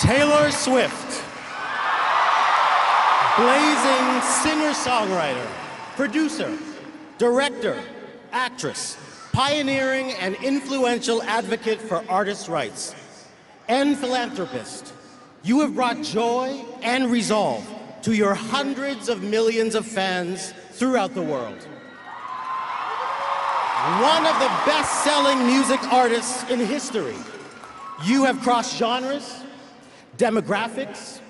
Taylor Swift, blazing singer-songwriter, producer, director, actress, pioneering and influential advocate for artists' rights, and philanthropist, you have brought joy and resolve to your hundreds of millions of fans throughout the world. One of the best-selling music artists in history, you have crossed genres, demographics,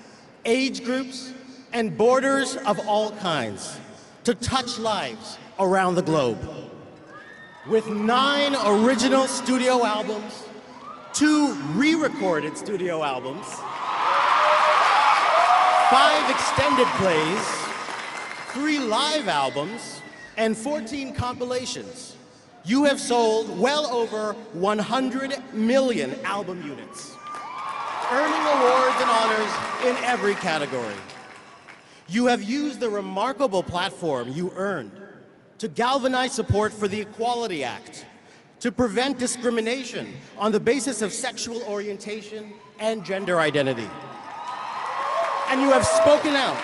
age groups, and borders of all kinds to touch lives around the globe. With 9 original studio albums, 2 re-recorded studio albums, 5 extended plays, 3 live albums, and 14 compilations, you have sold well over 100 million album units, earning awards and honors in every category. You have used the remarkable platform you earned to galvanize support for the Equality Act, to prevent discrimination on the basis of sexual orientation and gender identity. And you have spoken out,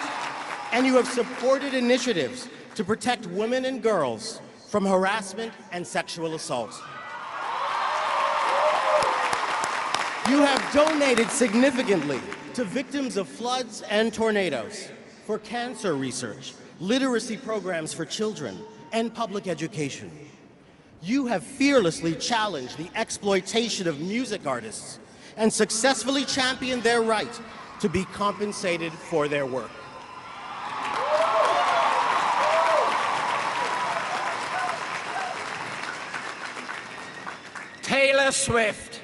and you have supported initiatives to protect women and girls from harassment and sexual assault. You have donated significantly to victims of floods and tornadoes, for cancer research, literacy programs for children, and public education. You have fearlessly challenged the exploitation of music artists and successfully championed their right to be compensated for their work. Taylor Swift.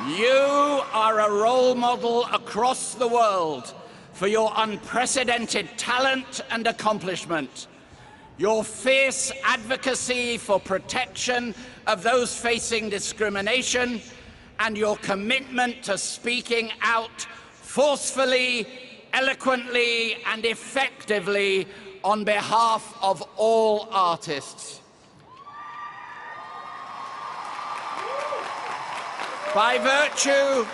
You are a role model across the world for your unprecedented talent and accomplishment, your fierce advocacy for protection of those facing discrimination, and your commitment to speaking out forcefully, eloquently, and effectively on behalf of all artists. By virtue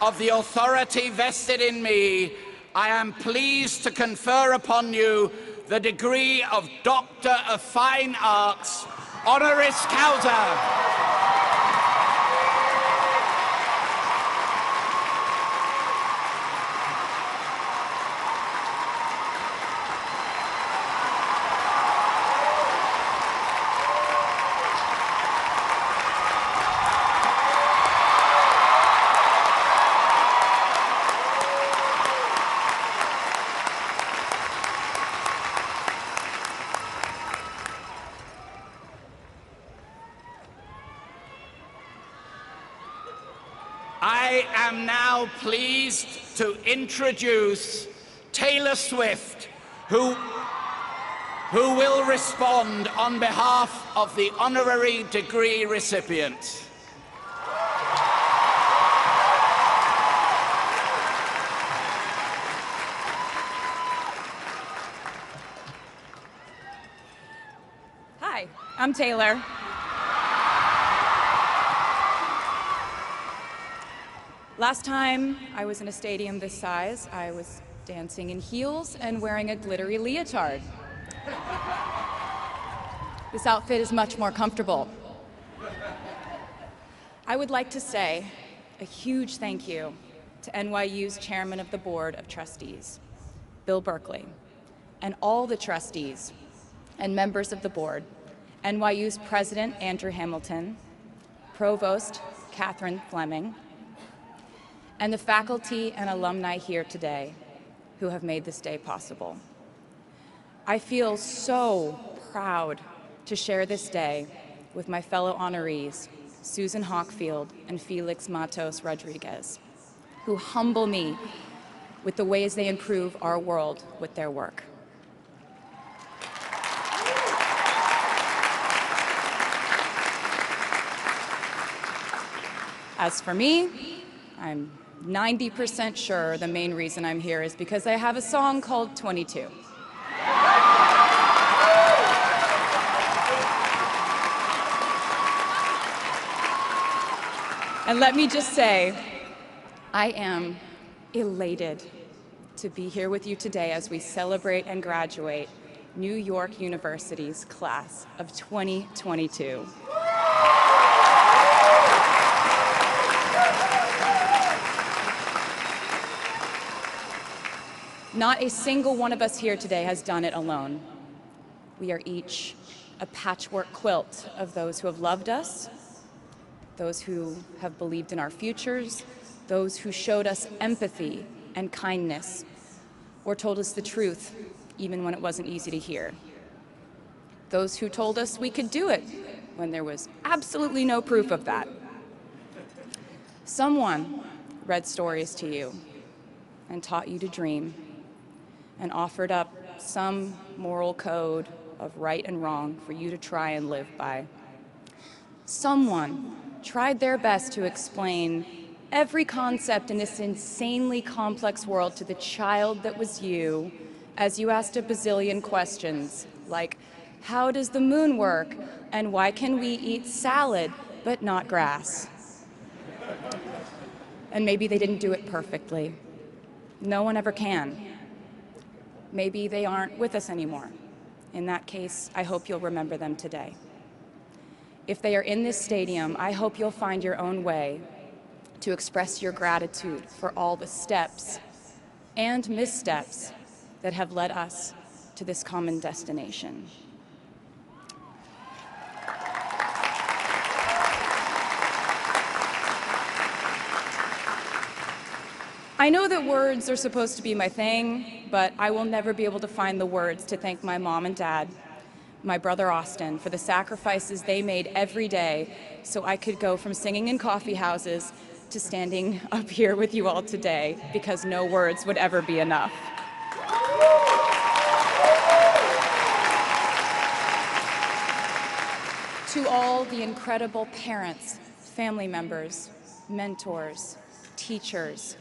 of the authority vested in me, I am pleased to confer upon you the degree of Doctor of Fine Arts, honoris causa. I am now pleased to introduce Taylor Swift, who will respond on behalf of the honorary degree recipients. Hi, I'm Taylor. Last time I was in a stadium this size, I was dancing in heels and wearing a glittery leotard. This outfit is much more comfortable. I would like to say a huge thank you to NYU's Chairman of the Board of Trustees, Bill Berkeley, and all the trustees and members of the board, NYU's President Andrew Hamilton, Provost Catherine Fleming, and the faculty and alumni here today who have made this day possible. I feel so proud to share this day with my fellow honorees, Susan Hockfield and Felix Matos Rodriguez, who humble me with the ways they improve our world with their work. As for me, I'm 90% sure the main reason I'm here is because I have a song called 22. And let me just say, I am elated to be here with you today as we celebrate and graduate New York University's class of 2022. Not a single one of us here today has done it alone. We are each a patchwork quilt of those who have loved us, those who have believed in our futures, those who showed us empathy and kindness, or told us the truth, even when it wasn't easy to hear. Those who told us we could do it when there was absolutely no proof of that. Someone read stories to you and taught you to dream and offered up some moral code of right and wrong for you to try and live by. Someone tried their best to explain every concept in this insanely complex world to the child that was you as you asked a bazillion questions like, how does the moon work? And why can we eat salad but not grass? And maybe they didn't do it perfectly. No one ever can. Maybe they aren't with us anymore. In that case, I hope you'll remember them today. If they are in this stadium, I hope you'll find your own way to express your gratitude for all the steps and missteps that have led us to this common destination. I know that words are supposed to be my thing, but I will never be able to find the words to thank my mom and dad, my brother Austin, for the sacrifices they made every day so I could go from singing in coffee houses to standing up here with you all today, because no words would ever be enough. To all the incredible parents, family members, mentors, teachers,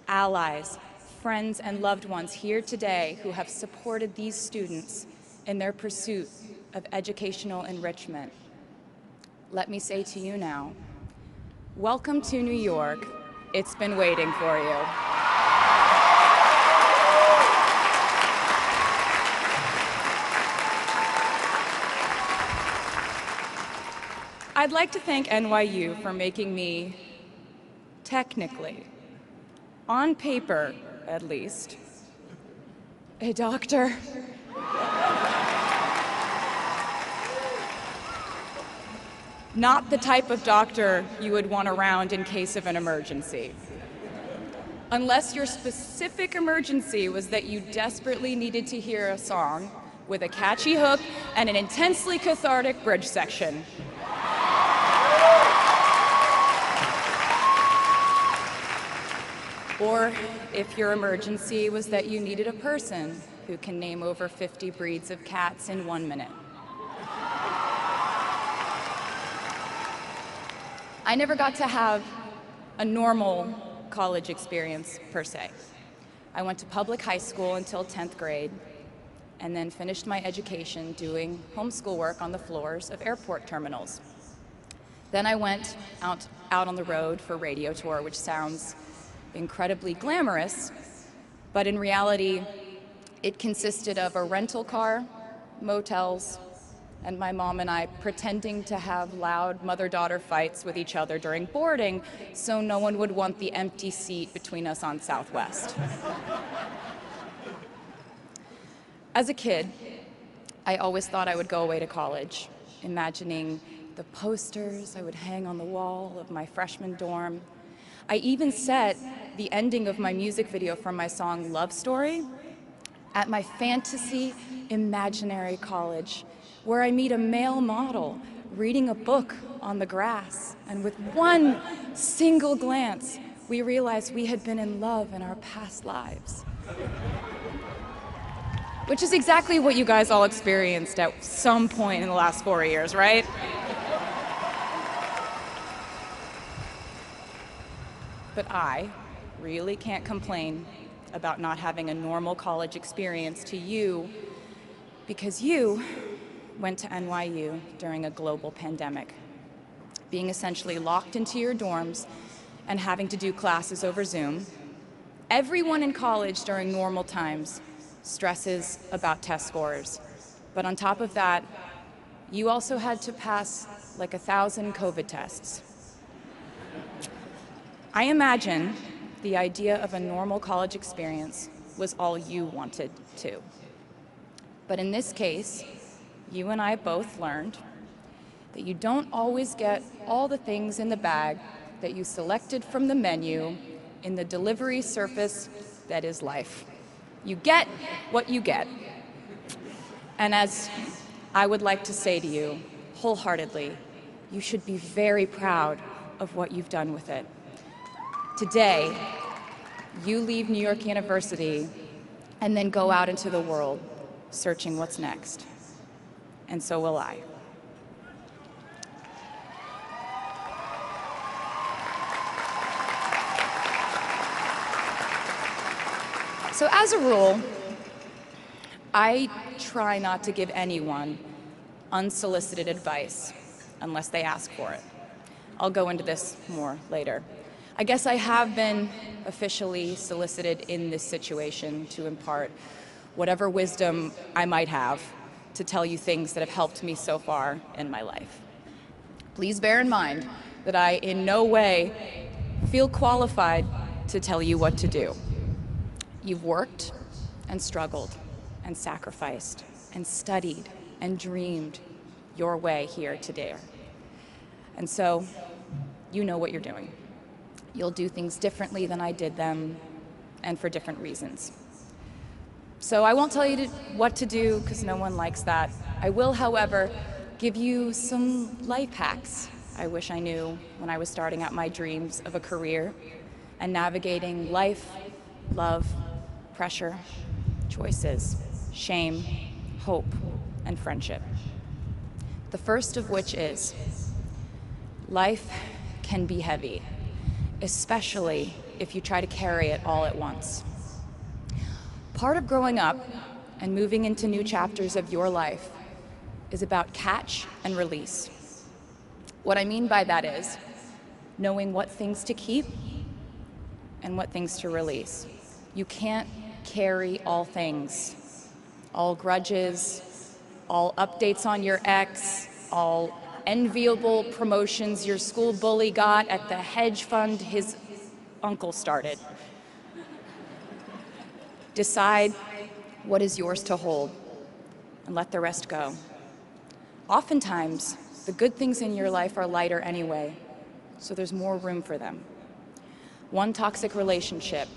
allies, friends, and loved ones here today who have supported these students in their pursuit of educational enrichment, let me say to you now, welcome to New York. It's been waiting for you. I'd like to thank NYU for making me, technically, on paper at least, a doctor. Not the type of doctor you would want around in case of an emergency. Unless your specific emergency was that you desperately needed to hear a song with a catchy hook and an intensely cathartic bridge section. Or if your emergency was that you needed a person who can name over 50 breeds of cats in 1 minute. I never got to have a normal college experience, per se. I went to public high school until 10th grade, and then finished my education doing homeschool work on the floors of airport terminals. Then I went out on the road for radio tour, which sounds incredibly glamorous, but in reality, it consisted of a rental car, motels, and my mom and I pretending to have loud mother-daughter fights with each other during boarding so no one would want the empty seat between us on Southwest. As a kid, I always thought I would go away to college, imagining the posters I would hang on the wall of my freshman dorm. I even set the ending of my music video from my song Love Story at my fantasy imaginary college, where I meet a male model reading a book on the grass, and with one single glance, we realized we had been in love in our past lives. Which is exactly what you guys all experienced at some point in the last 4 years, right? But I really can't complain about not having a normal college experience to you, because you went to NYU during a global pandemic. being essentially locked into your dorms and having to do classes over Zoom. Everyone in college during normal times stresses about test scores. But on top of that, you also had to pass like 1,000 COVID tests. I imagine the idea of a normal college experience was all you wanted too. But in this case, you and I both learned that you don't always get all the things in the bag that you selected from the menu in the delivery service that is life. You get what you get. And as I would like to say to you wholeheartedly, you should be very proud of what you've done with it. Today, you leave New York University and then go out into the world searching what's next. And so will I. So as a rule, I try not to give anyone unsolicited advice unless they ask for it. I'll go into this more later. I guess I have been officially solicited in this situation to impart whatever wisdom I might have to tell you things that have helped me so far in my life. Please bear in mind that I in no way feel qualified to tell you what to do. You've worked and struggled and sacrificed and studied and dreamed your way here today. And so you know what you're doing. You'll do things differently than I did them and for different reasons. So I won't tell you what to do because no one likes that. I will, however, give you some life hacks I wish I knew when I was starting out my dreams of a career and navigating life, love, pressure, choices, shame, hope, and friendship. The first of which is, life can be heavy, especially if you try to carry it all at once. Part of growing up and moving into new chapters of your life is about catch and release. What I mean by that is knowing what things to keep and what things to release. You can't carry all things, all grudges, all updates on your ex, all enviable promotions your school bully got at the hedge fund his uncle started. Decide what is yours to hold and let the rest go. Oftentimes, the good things in your life are lighter anyway, so there's more room for them. One toxic relationship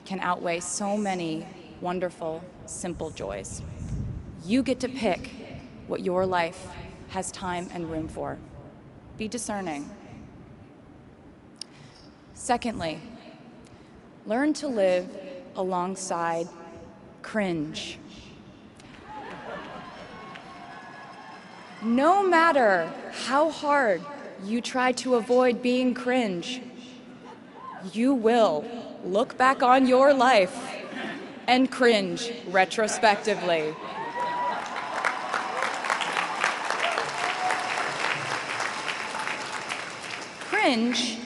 can outweigh so many wonderful, simple joys. You get to pick what your life has time and room for. Be discerning. Secondly, learn to live alongside cringe. No matter how hard you try to avoid being cringe, you will look back on your life and cringe retrospectively. Cringe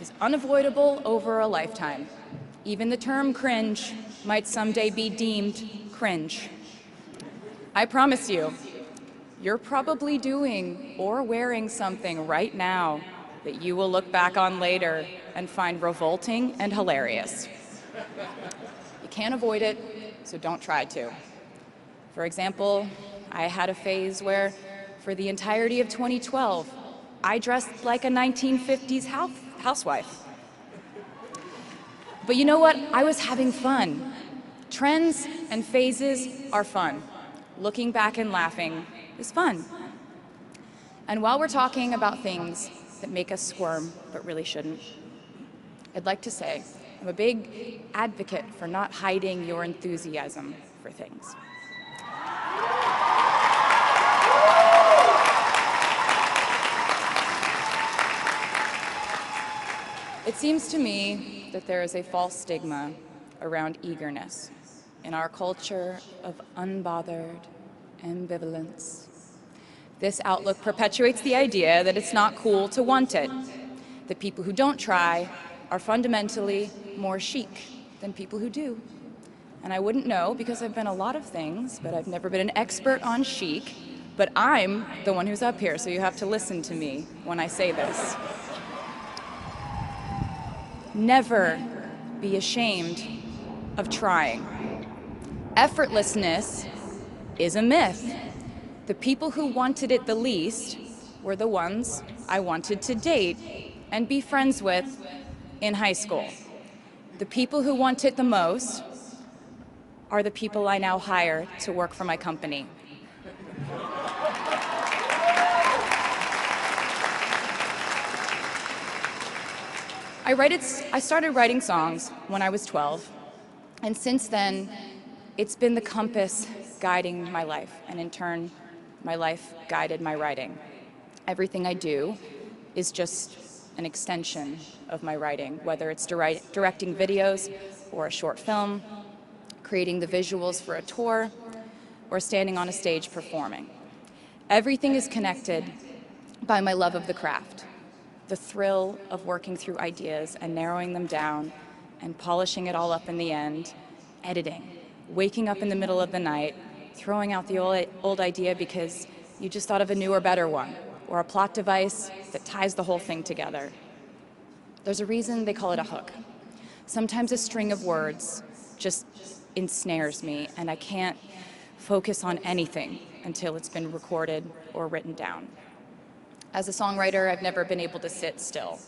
is unavoidable over a lifetime. Even the term cringe might someday be deemed cringe. I promise you, you're probably doing or wearing something right now that you will look back on later and find revolting and hilarious. You can't avoid it, so don't try to. For example, I had a phase where, for the entirety of 2012, I dressed like a 1950s housewife. But you know what? I was having fun. Trends and phases are fun. Looking back and laughing is fun. And while we're talking about things that make us squirm, but really shouldn't, I'd like to say I'm a big advocate for not hiding your enthusiasm for things. It seems to me that there is a false stigma around eagerness in our culture of unbothered ambivalence. This outlook perpetuates the idea that it's not cool to want it. The people who don't try are fundamentally more chic than people who do. And I wouldn't know because I've been a lot of things, but I've never been an expert on chic. But I'm the one who's up here, so you have to listen to me when I say this. Never be ashamed of trying. Effortlessness is a myth. The people who wanted it the least were the ones I wanted to date and be friends with in high school. The people who want it the most are the people I now hire to work for my company. I started writing songs when I was 12, and since then, it's been the compass guiding my life, and in turn, my life guided my writing. Everything I do is just an extension of my writing, whether it's directing videos or a short film, creating the visuals for a tour, or standing on a stage performing. Everything is connected by my love of the craft, the thrill of working through ideas and narrowing them down and polishing it all up in the end, editing, waking up in the middle of the night, throwing out the old idea because you just thought of a newer, better one, or a plot device that ties the whole thing together. There's a reason they call it a hook. Sometimes a string of words just ensnares me, and I can't focus on anything until it's been recorded or written down. As a songwriter, I've never been able to sit still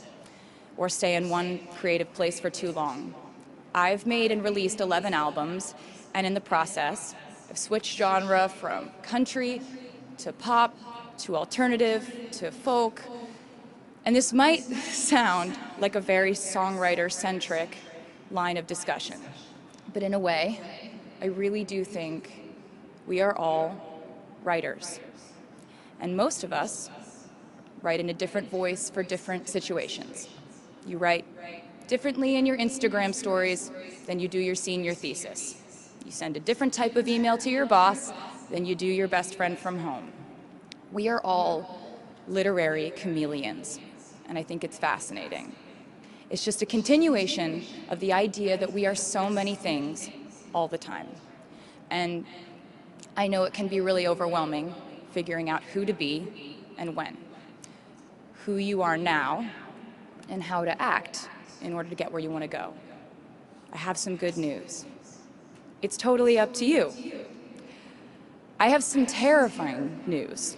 or stay in one creative place for too long. I've made and released 11 albums, and in the process, I've switched genre from country to pop to alternative to folk. And this might sound like a very songwriter-centric line of discussion, but in a way, I really do think we are all writers. And most of us write in a different voice for different situations. You write differently in your Instagram stories than you do your senior thesis. You send a different type of email to your boss than you do your best friend from home. We are all literary chameleons, and I think it's fascinating. It's just a continuation of the idea that we are so many things all the time. And I know it can be really overwhelming figuring out who to be and when, who you are now, and how to act in order to get where you want to go. I have some good news. It's totally up to you. I have some terrifying news.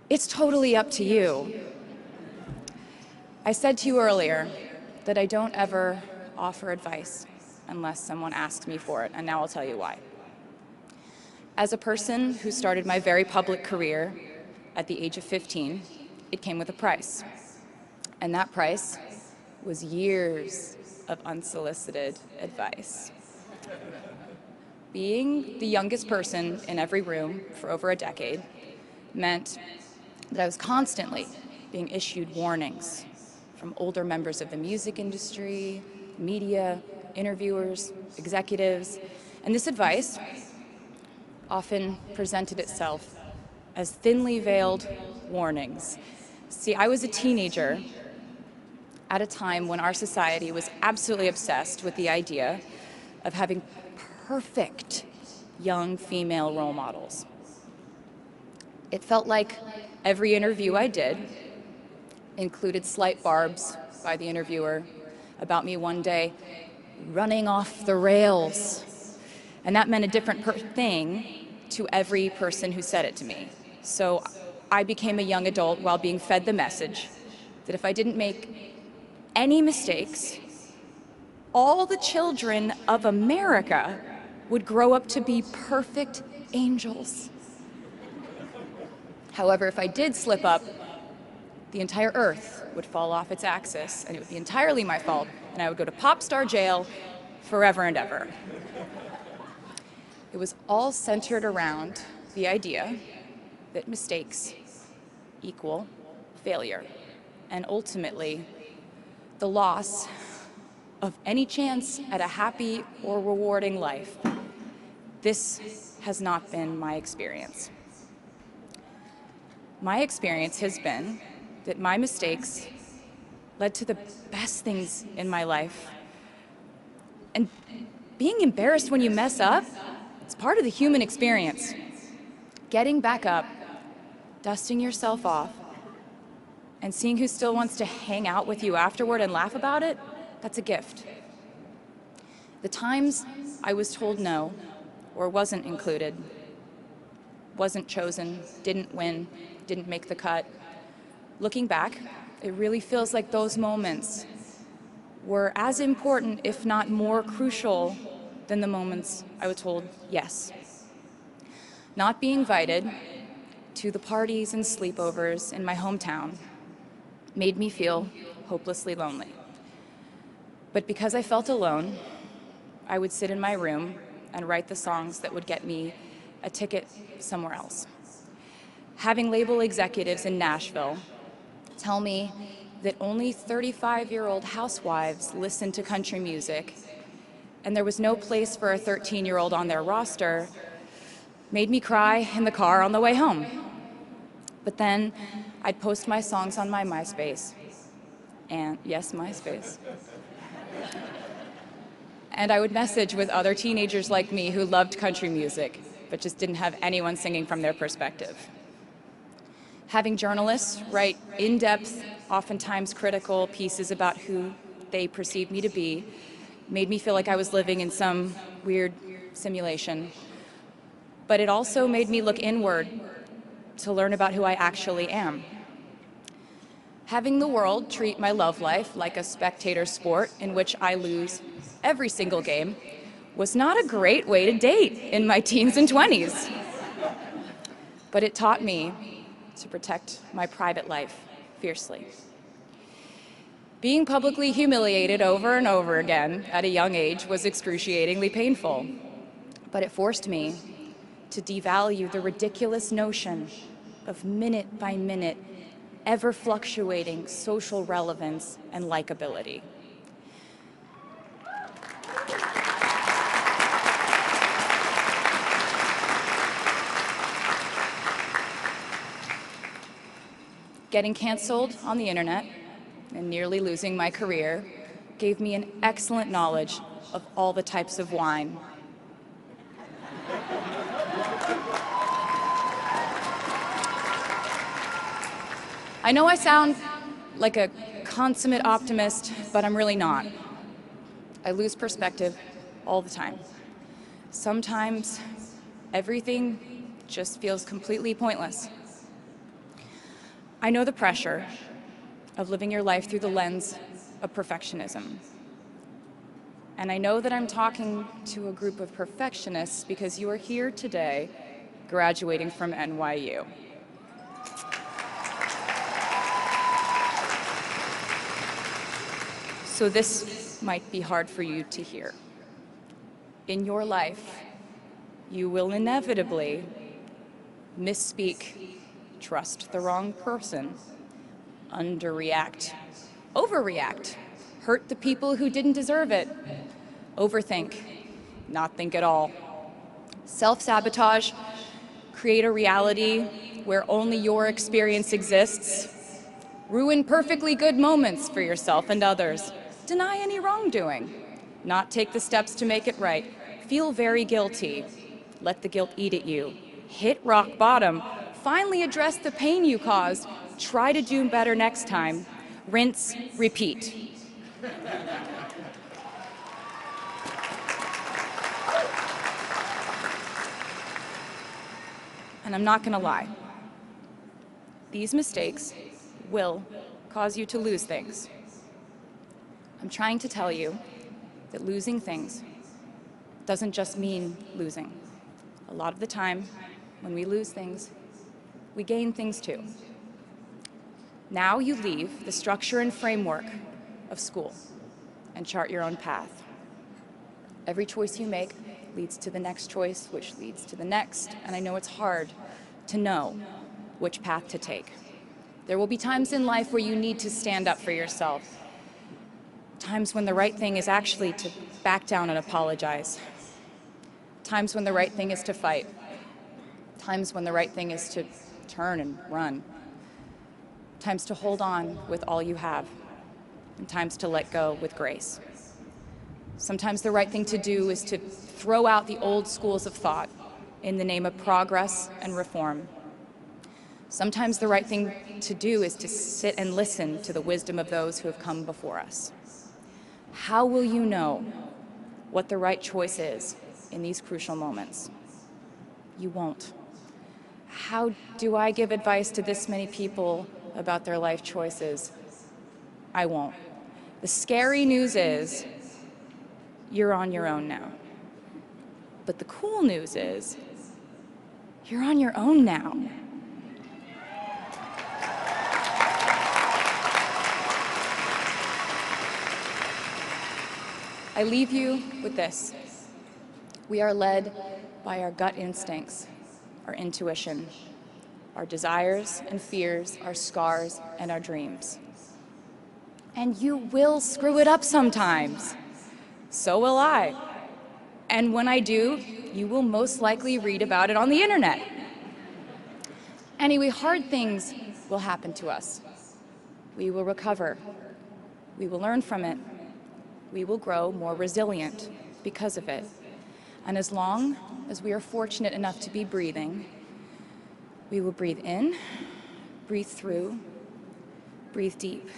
It's totally up to you. I said to you earlier that I don't ever offer advice unless someone asks me for it, and now I'll tell you why. As a person who started my very public career at the age of 15, it came with a price. And that price was years of unsolicited advice. Being the youngest person in every room for over a decade meant that I was constantly being issued warnings from older members of the music industry, media, interviewers, executives, and this advice often presented itself as thinly veiled warnings. See, I was a teenager at a time when our society was absolutely obsessed with the idea of having perfect young female role models. It felt like every interview I did included slight barbs by the interviewer about me one day running off the rails. And that meant a different thing to every person who said it to me. So I became a young adult while being fed the message that if I didn't make any mistakes, all the children of America would grow up to be perfect angels. However, if I did slip up, the entire earth would fall off its axis, and it would be entirely my fault, and I would go to pop star jail forever and ever. It was all centered around the idea that mistakes equal failure, and ultimately, the loss of any chance at a happy or rewarding life. This has not been my experience. My experience has been that my mistakes led to the best things in my life. And being embarrassed when you mess up, it's part of the human experience. Getting back up, dusting yourself off, and seeing who still wants to hang out with you afterward and laugh about it, that's a gift. The times I was told no, or wasn't included, wasn't chosen, didn't win, didn't make the cut, looking back, it really feels like those moments were as important, if not more crucial, than the moments I was told yes. Not being invited to the parties and sleepovers in my hometown made me feel hopelessly lonely. But because I felt alone, I would sit in my room and write the songs that would get me a ticket somewhere else. Having label executives in Nashville tell me that only 35-year-old housewives listen to country music, and there was no place for a 13-year-old on their roster, made me cry in the car on the way home. But then I'd post my songs on my MySpace, and yes, MySpace. And I would message with other teenagers like me who loved country music, but just didn't have anyone singing from their perspective. Having journalists write in-depth, oftentimes critical pieces about who they perceived me to be made me feel like I was living in some weird simulation. But it also made me look inward to learn about who I actually am. Having the world treat my love life like a spectator sport in which I lose every single game was not a great way to date in my teens and 20s. But it taught me to protect my private life fiercely. Being publicly humiliated over and over again at a young age was excruciatingly painful, but it forced me to devalue the ridiculous notion of minute-by-minute, ever-fluctuating social relevance and likability. Getting canceled on the internet and nearly losing my career gave me an excellent knowledge of all the types of wine. I know I sound like a consummate optimist, but I'm really not. I lose perspective all the time. Sometimes everything just feels completely pointless. I know the pressure of living your life through the lens of perfectionism. And I know that I'm talking to a group of perfectionists because you are here today graduating from NYU. So this might be hard for you to hear. In your life, you will inevitably misspeak, trust the wrong person, underreact, overreact, hurt the people who didn't deserve it, overthink, not think at all, self-sabotage, create a reality where only your experience exists, ruin perfectly good moments for yourself and others, deny any wrongdoing, not take the steps to make it right, feel very guilty, let the guilt eat at you, hit rock bottom, finally address the pain you caused, try to do better next time, rinse, repeat. And I'm not gonna lie, these mistakes will cause you to lose things. I'm trying to tell you that losing things doesn't just mean losing. A lot of the time, when we lose things, we gain things too. Now you leave the structure and framework of school and chart your own path. Every choice you make leads to the next choice, which leads to the next, and I know it's hard to know which path to take. There will be times in life where you need to stand up for yourself, times when the right thing is actually to back down and apologize, times when the right thing is to fight, times when the right thing is to turn and run. times to hold on with all you have, and times to let go with grace. Sometimes the right thing to do is to throw out the old schools of thought in the name of progress and reform. Sometimes the right thing to do is to sit and listen to the wisdom of those who have come before us. How will you know what the right choice is in these crucial moments? You won't. How do I give advice to this many people about their life choices? I won't. The scary news is you're on your own now. But the cool news is you're on your own now. I leave you with this. We are led by our gut instincts, our intuition, our desires and fears, our scars and our dreams. And you will screw it up sometimes. So will I. And when I do, you will most likely read about it on the internet. Anyway, hard things will happen to us. We will recover. We will learn from it. We will grow more resilient because of it. And as long as we are fortunate enough to be breathing, we will breathe in, breathe through, breathe deep,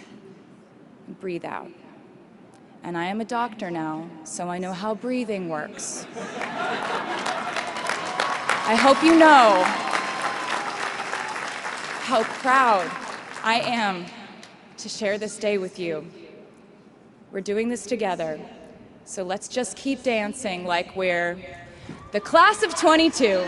and breathe out. And I am a doctor now, so I know how breathing works. I hope you know how proud I am to share this day with you. We're doing this together, so let's just keep dancing like we're the class of 22.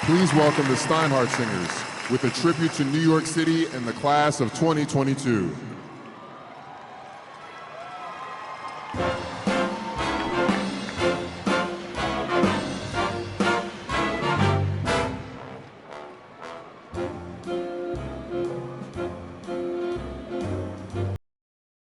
Please welcome the Steinhardt Singers with a tribute to New York City and the class of 2022.